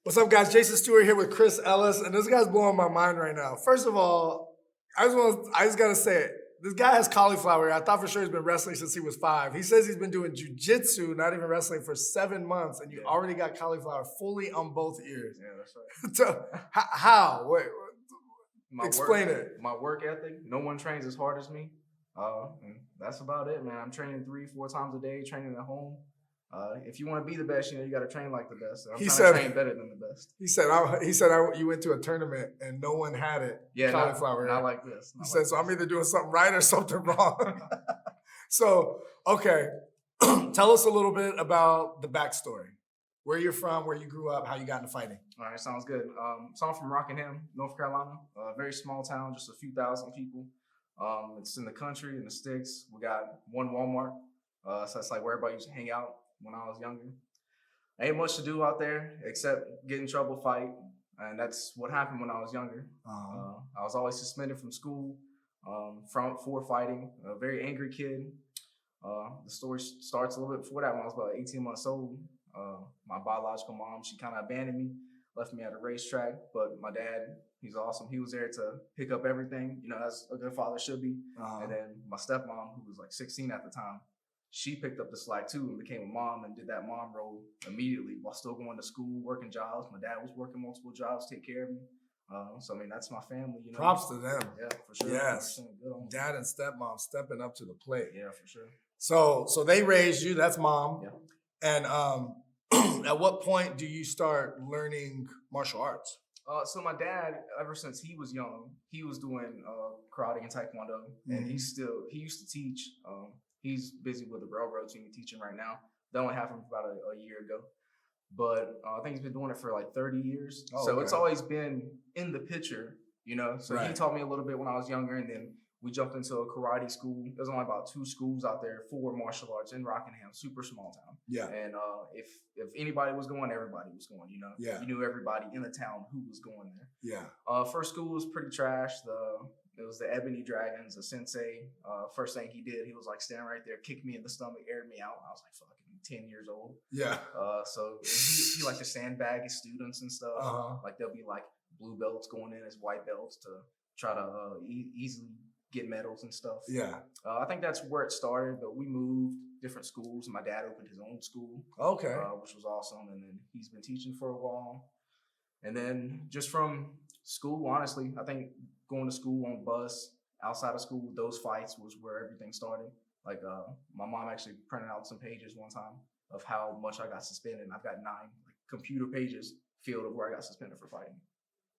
What's up, guys? Jason Stewart here with Chris Ellis, and this guy's blowing my mind right now. First of all, I just gotta say it. This guy has cauliflower ear. I thought for sure he's been wrestling since he was 5. He says he's been doing jujitsu, not even wrestling, for 7 months, and you already got cauliflower fully on both ears. Yeah, that's right. So, how? Wait, explain it. it. My work ethic. No one trains as hard as me. And that's about it, man. I'm training 3-4 times a day, training at home. If you want to be the best, you got to train like the best. I'm trying to train better than the best. He said, you went to a tournament and no one had it. Yeah, cauliflower. Not like this. He said, so I'm either doing something right or something wrong. So, okay. Tell us a little bit about the backstory. Where you're from, where you grew up, how you got into fighting. All right, sounds good. So I'm from Rockingham, North Carolina. A very small town, just a few thousand people. It's in the country, in the sticks. We got one Walmart. So that's like where everybody used to hang out when I was younger. Ain't much to do out there except get in trouble, fight. And that's what happened when I was younger. I was always suspended from school for fighting. A very angry kid. The story starts a little bit before that when I was about 18 months old. My biological mom, she kind of abandoned me, left me at a racetrack. But my dad, he's awesome. He was there to pick up everything, as a good father should be. And then my stepmom, who was like 16 at the time, she picked up the slack too and became a mom and did that mom role immediately while still going to school, working jobs. My dad was working multiple jobs, take care of me. So, I mean, that's my family. Props to them. Yeah, for sure. Yes. Dad and stepmom stepping up to the plate. Yeah, for sure. So they raised you. That's mom. Yeah. And at what point do you start learning martial arts? So my dad, ever since he was young, he was doing karate and taekwondo, and he used to teach. He's busy with the railroad team teaching right now. That only happened about a year ago. But I think he's been doing it for like 30 years. So it's always been in the picture, So he taught me a little bit when I was younger, and then we jumped into a karate school. There's only about 2 schools out there for martial arts in Rockingham, super small town. Yeah. And if anybody was going, everybody was going, Yeah. You knew everybody in the town who was going there. Yeah. First school was pretty trash. It was the Ebony Dragons, a sensei. First thing he did, he was like standing right there, kicked me in the stomach, aired me out. I was like fucking 10 years old. Yeah. So he liked to sandbag his students and stuff. Like there'll be like blue belts going in as white belts to try to easily get medals and stuff. Yeah. I think that's where it started, but we moved different schools. My dad opened his own school. Okay. Which was awesome. And then he's been teaching for a while. And then just from school, honestly, I think going to school on bus, outside of school, those fights was where everything started. Like my mom actually printed out some pages one time of how much I got suspended. And I've got 9 computer pages filled of where I got suspended for fighting.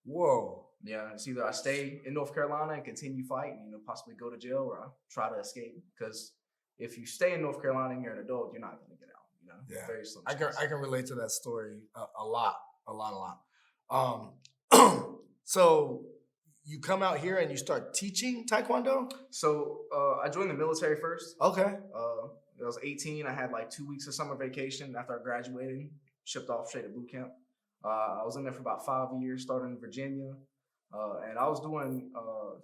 Whoa. Yeah, it's either I stay in North Carolina and continue fighting, possibly go to jail, or I try to escape. Because if you stay in North Carolina and you're an adult, you're not going to get out. Yeah. Very slim I can relate to that story a lot. So you come out here and you start teaching Taekwondo? So I joined the military first. Okay. I was 18. I had like 2 weeks of summer vacation after I graduated, shipped off straight to boot camp. I was in there for about 5 years, started in Virginia. And I was doing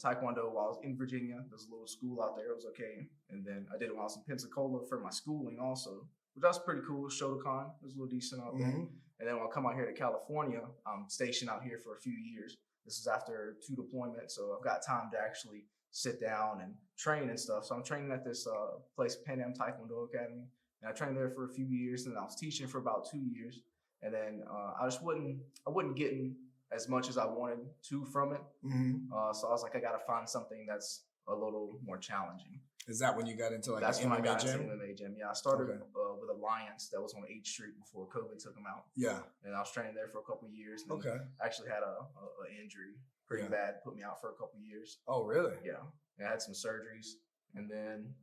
Taekwondo while I was in Virginia. There's a little school out there. It was okay. And then I did it while I was in Pensacola for my schooling also, which was pretty cool. Shotokan was a little decent out there. And then when I come out here to California, I'm stationed out here for a few years. This is after 2 deployments, so I've got time to actually sit down and train and stuff. So I'm training at this place, Pan Am Taekwondo Academy. And I trained there for a few years, and I was teaching for about 2 years. And then I wasn't getting as much as I wanted to from it. So I was like, I got to find something that's a little more challenging. Is that when you got into That's an when MMA I got gym? into MMA gym. Yeah, I started with Alliance that was on 8th Street before COVID took them out. Yeah. And I was training there for a couple of years. And I actually had a injury pretty bad, put me out for a couple of years. Oh, really? Yeah. And I had some surgeries. And then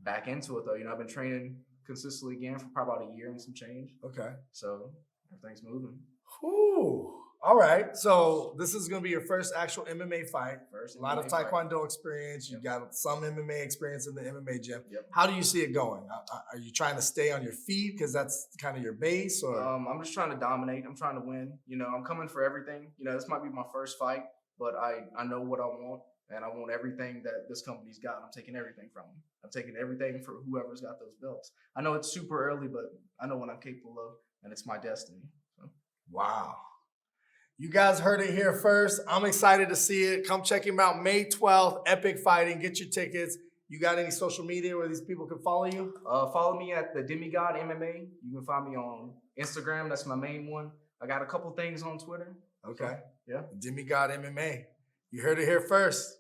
back into it, though. I've been training consistently again for probably about a year and some change. Okay. So everything's moving. Whew. All right. So this is going to be your first actual MMA fight. A lot of Taekwondo experience. You got some MMA experience in the MMA gym. Yep. How do you see it going? Are you trying to stay on your feet because that's kind of your base? Or I'm just trying to dominate. I'm trying to win. I'm coming for everything. This might be my first fight, but I know what I want, and I want everything that this company's got. I'm taking everything from them. I'm taking everything for whoever's got those belts. I know it's super early, but I know what I'm capable of, and it's my destiny. So. Wow. You guys heard it here first. I'm excited to see it. Come check him out May 12th, Epic Fighting. Get your tickets. You got any social media where these people can follow you? Follow me at the DemiGod MMA. You can find me on Instagram. That's my main one. I got a couple things on Twitter. Okay. So, yeah. DemiGod MMA. You heard it here first.